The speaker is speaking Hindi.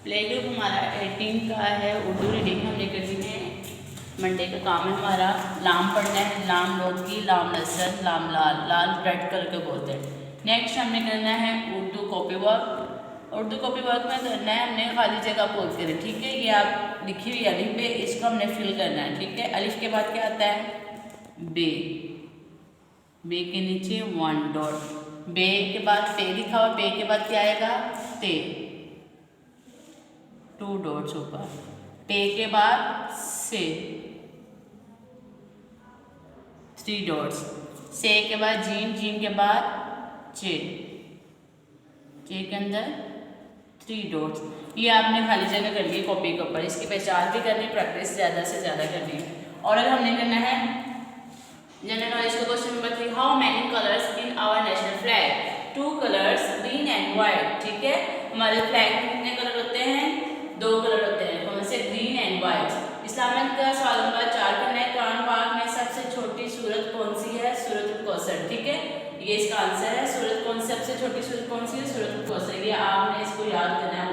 प्ले ग्रुप हमारा 18 का है। उर्दू रीडिंग हमने करनी है। मंडे का काम है हमारा लाम पढ़ना है। लाम लोकी, लाम लसन, लाम लाल। लाल रेड कलर के बोलते हैं। नेक्स्ट हमने करना है Urdu copy work. Urdu copy work में करना है हमने खाली जगह पोज करें, ठीक है। ये आप लिखी हुई अलिफ पे, इसको हमने फिल करना है, ठीक है। अलिफ के बाद क्या आता है? बे। बे के नीचे 1 डॉट। बे के बाद पे लिखा हुआ, बे के बाद क्या आएगा? ते, 2 डॉट्स ऊपर। पे के बाद से, 3 डॉट्स। से के बाद जीम, जीम के बाद चे, चे के अंदर 3 डॉट्स। ये आपने खाली जगह कर ली कॉपी के ऊपर। इसकी पहचान भी करनी, प्रैक्टिस ज़्यादा से ज़्यादा करनी है। और अगर हमने करना है जनरल नॉलेज का question number 3, how many colours in our national flag? 2 colours, green and white, ठीक है। हमारे फ्लैग में कितने कलर होते हैं? 2 कलर होते हैं। कौन से? Green and white. इस्लामिक का सवाल नंबर 4 करना है, कुरान पाक में सबसे छोटी सूरत कौन सी है? सूरत कौसर, ठीक है। ये इसका आंसर है। सूरत कौन, सबसे छोटी सूरत कौन सी है? सूरत कौसर। ये आपने इसको याद करना है।